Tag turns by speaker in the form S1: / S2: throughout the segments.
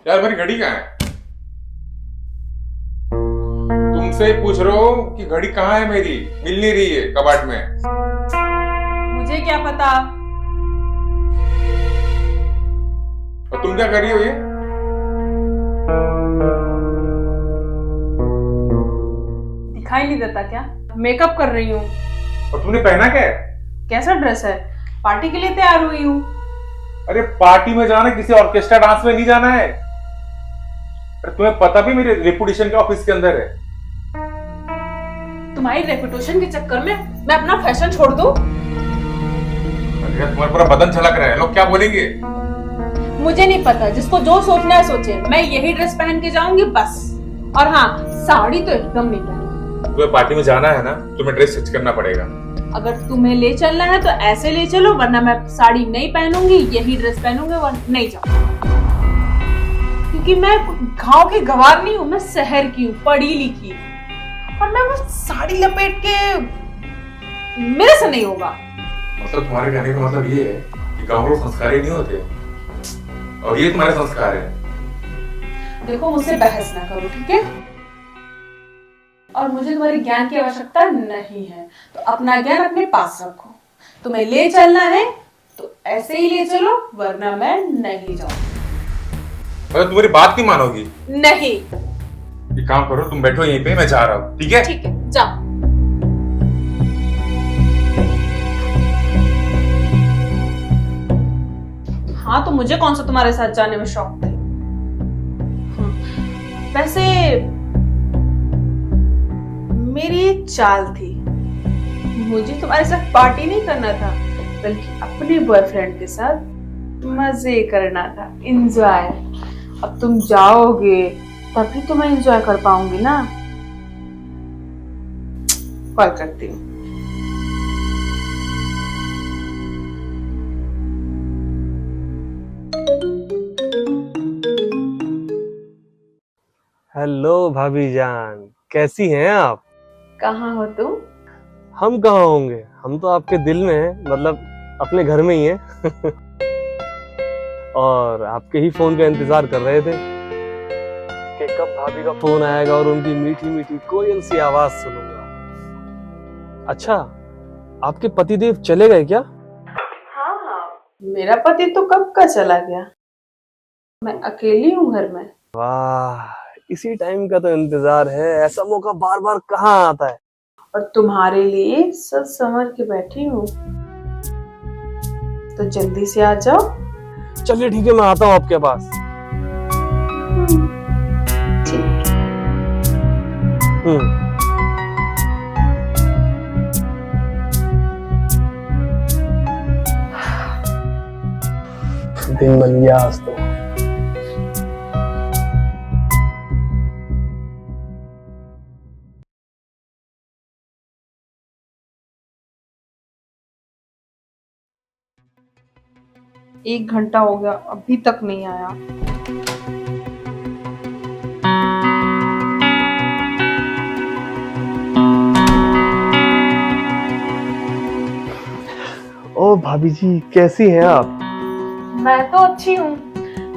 S1: यार मेरी घड़ी कहाँ है? तुमसे ही पूछ रहा हूँ कि घड़ी कहाँ है मेरी, मिल नहीं रही है कबाट में।
S2: मुझे क्या पता।
S1: और तुम क्या कर रही हो ये?
S2: दिखाई नहीं देता क्या? मेकअप कर रही हूँ।
S1: और तुमने पहना क्या है?
S2: कैसा ड्रेस है? पार्टी के लिए तैयार हुई हूँ।
S1: अरे पार्टी में जाना, किसी ऑर्केस्ट्रा डांस में नहीं जाना है। अरे तुम्हें पता भी मेरे रेपुटेशन के ऑफिस के अंदर है।
S2: तुम्हारी रेपुटेशन के चक्कर में मैं अपना फैशन छोड़ दूँ?
S1: अरे तुम्हारा पूरा बदन झलक रहा है, लोग क्या बोलेंगे?
S2: मुझे नहीं पता, जिसको जो सोचना है सोचे। मैं यही ड्रेस पहन के जाऊंगी बस। और हाँ, साड़ी तो एकदम नहीं पहनूंगी।
S1: तुम्हें पार्टी में जाना है ना, तुम्हें ड्रेस स्टिच करना पड़ेगा।
S2: अगर तुम्हें ले चलना है तो ऐसे ले चलो, वरना मैं साड़ी नहीं पहनूंगी, यही ड्रेस पहनूंगी, वरना नहीं जाऊंगी। क्योंकि मैं गांव की गवार नहीं हूँ, मैं शहर की हूँ, पढ़ी लिखी। और मैं वो साड़ी लपेट के, मेरे से नहीं होगा।
S1: मतलब तुम्हारे कहने का मतलब ये है कि गाँव लोग संस्कारी नहीं होते, और ये तुम्हारे संस्कार है।
S2: देखो, मुझसे बहस ना करो, ठीक है? और मुझे तुम्हारे ज्ञान की आवश्यकता नहीं है, तो अपना ज्ञान अपने पास रखो। तुम्हें ले चलना है तो ऐसे ही ले चलो, वरना मैं नहीं जाऊंगी।
S1: मतलब तुम्हारी बात नहीं मानोगी?
S2: नहीं।
S1: एक काम करो, तुम बैठो यहीं पे, मैं जा रहा हूँ, ठीक है?
S2: ठीक है, जाओ। हाँ, तो मुझे कौन सा तुम्हारे साथ जाने में शौक है? वैसे मेरी एक चाल थी, मुझे तुम्हारे साथ पार्टी नहीं करना था, बल्कि अपने बॉयफ्रेंड के साथ मजे करना था, एंजॉय। अब तुम जाओगे तभी तो मैं एंजॉय कर पाऊंगी ना। कॉल करती हूँ।
S3: हेलो भाभी जान, कैसी हैं आप?
S2: कहाँ हो तुम?
S3: हम कहाँ होंगे, हम तो आपके दिल में हैं, मतलब अपने घर में ही हैं। और आपके ही फोन का इंतजार कर रहे थे कि कब भाभी का फोन आएगा और उनकी मीठी मीठी कोयल सी आवाज सुनूंगा। अच्छा, आपके पतिदेव चले गए क्या?
S2: हाँ, मेरा पति तो कब का चला गया, मैं अकेली हूँ घर में।
S3: वाह, इसी टाइम का तो इंतजार है, ऐसा मौका बार बार कहाँ आता है।
S2: और तुम्हारे लिए सच संवर के बैठी हूँ, तो जल्दी से आ जाओ।
S3: चलिए ठीक है, मैं आता हूँ आपके पास।
S2: ठीक।
S3: हम्म। दिन बन गया आज तो।
S2: एक घंटा हो गया, अभी तक नहीं आया।
S3: ओ भाभी जी, कैसी हैं आप?
S2: मैं तो अच्छी हूँ।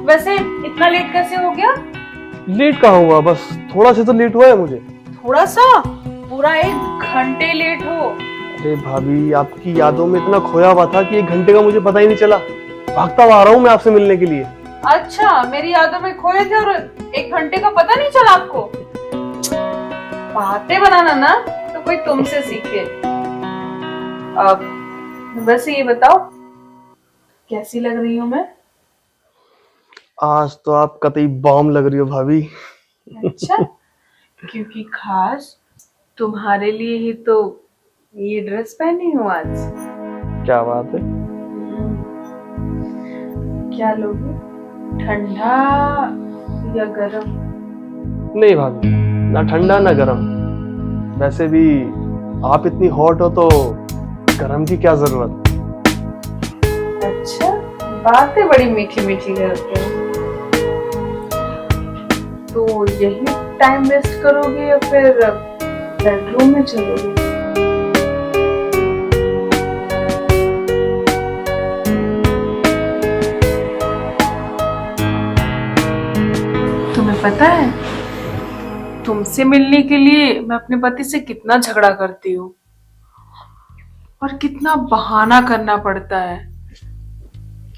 S2: वैसे इतना लेट कैसे हो गया?
S3: लेट कहाँ हुआ, बस थोड़ा सा तो लेट हुआ है मुझे।
S2: थोड़ा सा? पूरा 1 घंटे लेट हो।
S3: अरे भाभी, आपकी यादों में इतना खोया हुआ था कि 1 घंटे का मुझे पता ही नहीं चला। भागता हुआ आ रहा हूँ मैं आपसे मिलने के लिए।
S2: अच्छा, मेरी यादों में खोए थे और 1 घंटे का पता नहीं चला आपको? बातें बनाना ना तो कोई तुमसे सीखे। अब वैसे ये बताओ, कैसी लग रही हूँ मैं?
S3: आज तो आप कतई बॉम्ब लग रही हो भाभी।
S2: अच्छा, क्योंकि खास तुम्हारे लिए ही तो ये ड्रेस पहनी हूँ आज।
S3: क्या बात है।
S2: क्या लोगे, ठंडा या गरम?
S3: नहीं भाभी, ना ठंडा ना गरम। वैसे भी आप इतनी हॉट हो तो गरम की क्या जरूरत।
S2: अच्छा, बातें बड़ी मीठी मीठी करते हो। तो यही टाइम वेस्ट करोगे या फिर बेडरूम में चलोगे? पता है, तुमसे मिलने के लिए मैं अपने पति से कितना झगड़ा करती हूँ और कितना बहाना करना पड़ता है,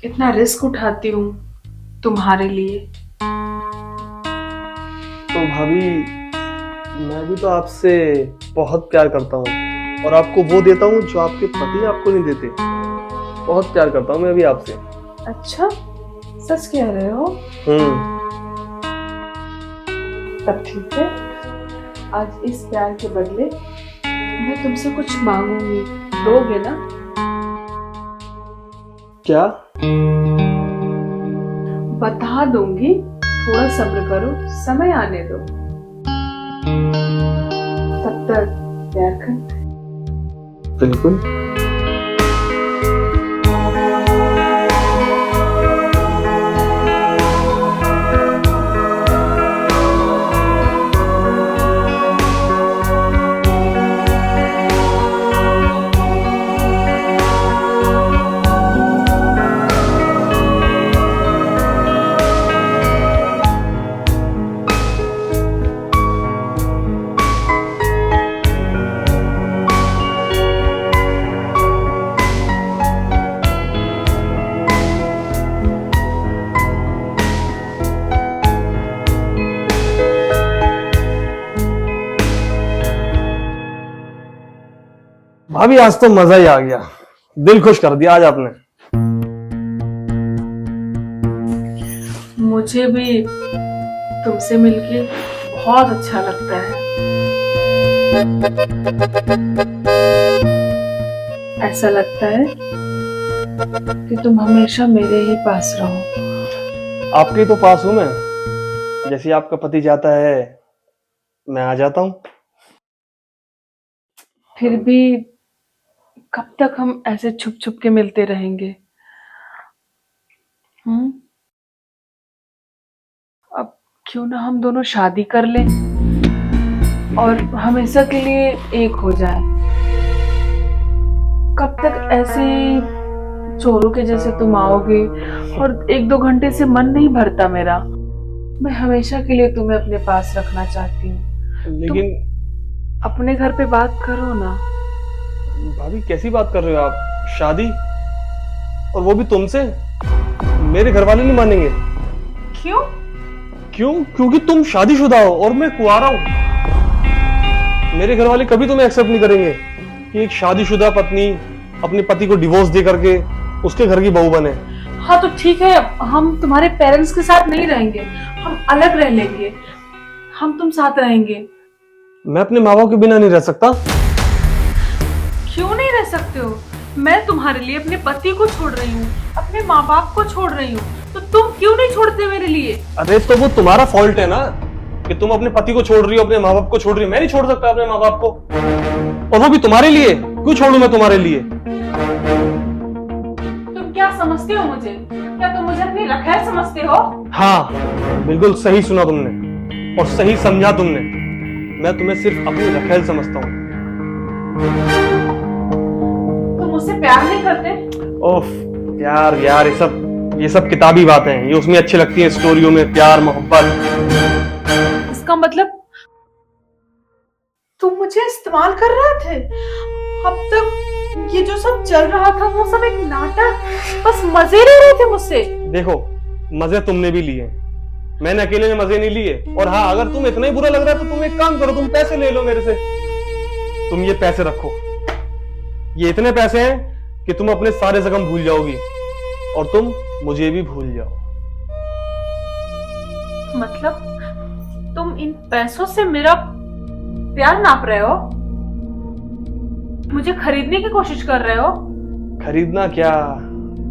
S2: कितना रिस्क उठाती हूँ तुम्हारे लिए।
S3: तो भाभी, मैं भी तो आपसे बहुत प्यार करता हूँ और आपको वो देता हूँ जो आपके पति आपको नहीं देते। बहुत प्यार करता हूँ मैं भी आपसे।
S2: अच्छा, सच कह रहे हो? तब ठीक है, आज इस प्यार के बदले मैं तुमसे कुछ मांगूंगी, दोगे ना?
S3: क्या?
S2: बता दूंगी, थोड़ा सब्र करो, समय आने दो, तब तक प्यार करते।
S3: बिल्कुल। भाभी, आज तो मजा ही आ गया, दिल खुश कर दिया आज आपने।
S2: मुझे भी तुमसे मिलके बहुत अच्छा लगता है। ऐसा लगता है कि तुम हमेशा मेरे ही पास रहो।
S3: आपके तो पास हूं मैं, जैसे आपका पति जाता है मैं आ जाता हूं।
S2: फिर भी कब तक हम ऐसे छुप छुप के मिलते रहेंगे? अब क्यों ना हम दोनों शादी कर लें और हमेशा के लिए एक हो जाए। कब तक ऐसे चोरों के जैसे तुम आओगे और 1-2 घंटे से मन नहीं भरता मेरा। मैं हमेशा के लिए तुम्हें अपने पास रखना चाहती हूँ।
S3: लेकिन
S2: अपने घर पे बात करो ना।
S3: भाभी, कैसी बात कर रहे हो आप? शादी, और वो भी तुमसे? मेरे घर वाले नहीं मानेंगे।
S2: क्यों?
S3: क्योंकि तुम शादीशुदा हो और मैं कुंवारा हूं। मेरे घर वाले कभी तुम्हें एक्सेप्ट नहीं करेंगे कि एक शादीशुदा पत्नी अपने पति को डिवोर्स दे करके उसके घर की बहू बने।
S2: हाँ तो ठीक है, हम तुम्हारे पेरेंट्स के साथ नहीं रहेंगे, हम अलग रह लेंगे, हम तुम साथ रहेंगे।
S3: मैं अपने माँ बाप के बिना नहीं रह सकता।
S2: क्यों नहीं रह सकते हो? मैं तुम्हारे लिए अपने पति को छोड़ रही हूँ, अपने माँ बाप को छोड़ रही हूँ, तो तुम क्यों नहीं छोड़ते मेरे लिए?
S3: अरे तो वो तुम्हारा फॉल्ट है ना कि तुम अपने पति को छोड़ रही हो, अपने माँ बाप को छोड़ रही हो। मैं नहीं छोड़ सकता अपने माँ बाप को, और वो भी तुम्हारे लिए। क्यों छोड़ू मैं तुम्हारे लिए?
S2: तुम क्या समझते हो मुझे? क्या तुम मुझे अपनी रखैल समझते हो?
S3: हाँ, बिल्कुल सही सुना तुमने और सही समझा तुमने। मैं तुम्हें सिर्फ अपनी रखैल समझता हूँ।
S2: तुम मुझसे प्यार नहीं करते?
S3: ओफ यार, ये सब किताबी बातें हैं, ये उसमें अच्छी लगती है, स्टोरियों में प्यार मोहब्बत।
S2: इसका मतलब तुम मुझे इस्तेमाल कर रहे थे? अब तक ये जो सब चल रहा था वो सब एक नाटक, बस मजे ले रहे थे मुझसे।
S3: देखो, मजे तुमने भी लिए, मैंने अकेले ने मजे नहीं लिए। और हाँ, अगर तुम इतना ही बुरा लग रहा है तो तुम एक काम करो, तुम पैसे ले लो मेरे से। तुम ये पैसे रखो, ये इतने पैसे हैं कि तुम अपने सारे जख्म भूल जाओगी और तुम मुझे भी भूल जाओ।
S2: मतलब तुम इन पैसों से मेरा प्यार नाप रहे हो? मुझे खरीदने की कोशिश कर रहे हो?
S3: खरीदना क्या,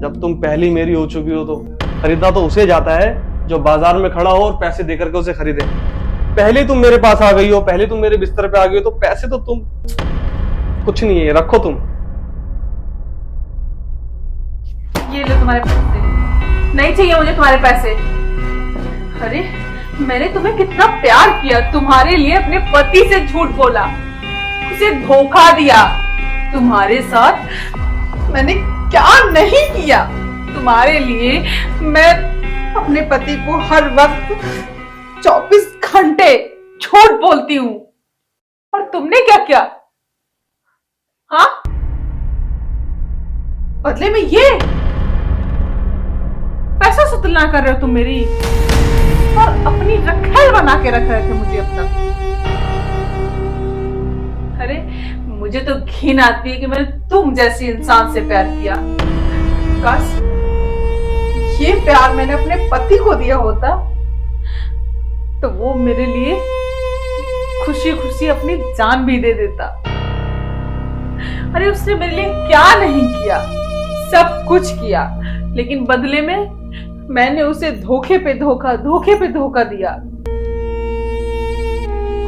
S3: जब तुम पहली मेरी हो चुकी हो तो खरीदना तो उसे जाता है जो बाजार में खड़ा हो और पैसे देकर के उसे खरीदे। पहले तुम मेरे पास आ गई हो, पहले तुम मेरे बिस्तर पे आ गई हो, तो पैसे तो तुम कुछ नहीं है, रखो तुम।
S2: ये लो तुम्हारे पैसे। नहीं चाहिए मुझे तुम्हारे पैसे। अरे मैंने तुम्हें कितना प्यार किया, तुम्हारे लिए अपने पति से झूठ बोला, उसे धोखा दिया। तुम्हारे साथ मैंने क्या नहीं किया। तुम्हारे लिए मैं अपने पति को हर वक्त 24 घंटे झूठ बोलती हूँ, और तुमने क्या किया? हाँ, बदले में ये पैसा से तुलना कर रहे हो तुम मेरी, और अपनी रखैल बना के रख रहे थे मुझे अब तक। अरे मुझे तो घिन आती है कि मैंने तुम जैसी इंसान से प्यार किया। काश ये प्यार मैंने अपने पति को दिया होता तो वो मेरे लिए खुशी खुशी अपनी जान भी दे देता। अरे उसने मेरे लिए क्या नहीं किया, सब कुछ किया, लेकिन बदले में मैंने उसे धोखे पे धोखा दिया।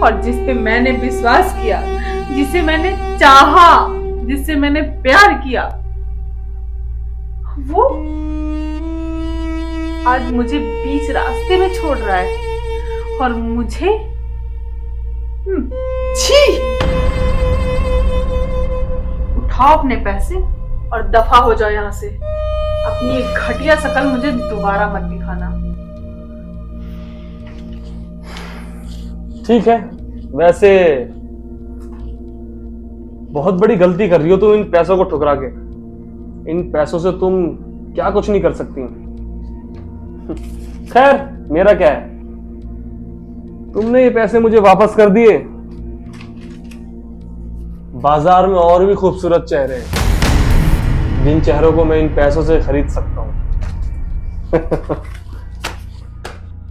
S2: और जिस पे मैंने विश्वास किया, जिसे मैंने चाहा, जिससे मैंने प्यार किया, वो आज मुझे बीच रास्ते में छोड़ रहा है। और मुझे छी, उठाओ अपने पैसे और दफा हो जाओ यहां से। अपनी ये घटिया शकल मुझे दोबारा मत दिखाना।
S3: ठीक है, वैसे बहुत बड़ी गलती कर रही हो तुम इन पैसों को ठुकरा के। इन पैसों से तुम क्या कुछ नहीं कर सकती। खैर मेरा क्या है, तुमने ये पैसे मुझे वापस कर दिए। बाजार में और भी खूबसूरत चेहरे हैं, जिन चेहरों को मैं इन पैसों से खरीद सकता हूं।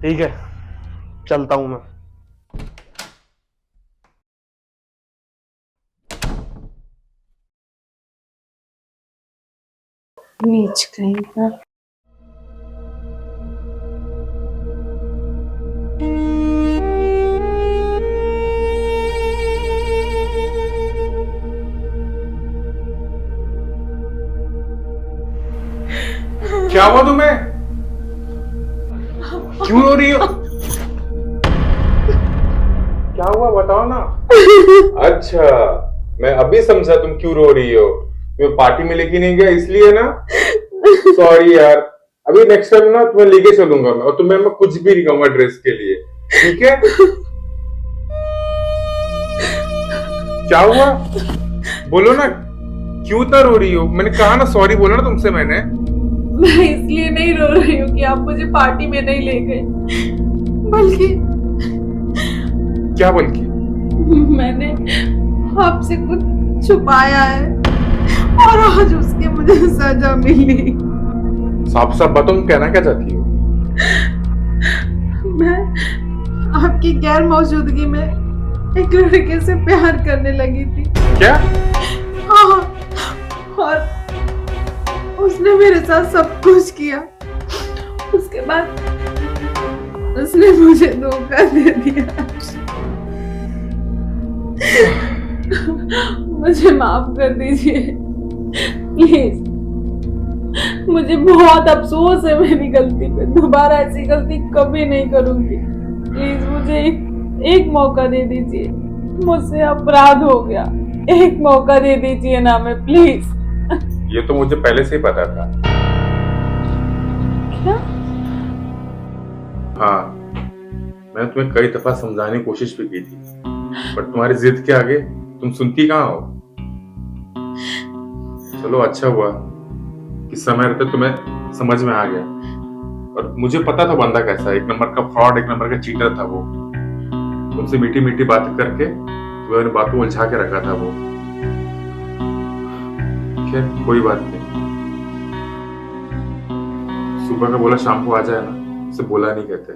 S3: ठीक है, चलता हूं मैं।
S2: नीच कहीं का।
S1: क्या हुआ तुम्हें? क्यों रो रही हो? क्या हुआ बताओ ना। अच्छा, मैं अभी समझा तुम क्यों रो रही हो। तुम्हें पार्टी में लेके नहीं गया इसलिए ना। सॉरी यार, अभी नेक्स्ट टाइम ना तुम्हें लेके चलूंगा मैं, और तुम्हें मैं कुछ भी नहीं कहूंगा ड्रेस के लिए, ठीक है? क्या हुआ बोलो ना, क्यों इतना रो रही हो? मैंने कहा ना सॉरी बोला ना तुमसे मैंने।
S2: मैं इसलिए नहीं रो रही हूँ कि आप मुझे पार्टी में नहीं ले गए, बल्कि
S1: क्या बल्कि?
S2: मैंने आपसे कुछ छुपाया है और आज उसकी मुझे सजा मिली।
S1: साफ साफ बताओ, तुम कहना क्या चाहती हो?
S2: मैं आपकी गैर मौजूदगी में एक लड़के से प्यार करने लगी थी।
S1: क्या?
S2: हाँ, और उसने मेरे साथ सब कुछ किया। उसके बाद उसने मुझे धोखा दे दिया। मुझे माफ कर दीजिए प्लीज। मुझे बहुत अफसोस है मेरी गलती पे। दोबारा ऐसी गलती कभी नहीं करूंगी। प्लीज मुझे एक मौका दे दीजिए। मुझसे अपराध हो गया, एक मौका दे दीजिए ना, मैं प्लीज।
S1: ये तो मुझे पहले से ही पता था।
S2: क्या?
S1: हाँ, मैंने तुम्हें कई दफा समझाने की कोशिश भी की थी, पर तुम्हारी जिद के आगे तुम सुनती कहाँ हो। चलो अच्छा हुआ कि समय रहते तुम्हें समझ में आ गया। और मुझे पता था बंदा कैसा है, एक नंबर का फ्रॉड, एक नंबर का चीटर था वो। तुमसे मीठी मीठी बातें करके तुम्हें बातों को उलझा के रखा था वो। खैर कोई बात नहीं, सुबह का बोला शाम को आ जाए ना, उसे बोला नहीं कहते।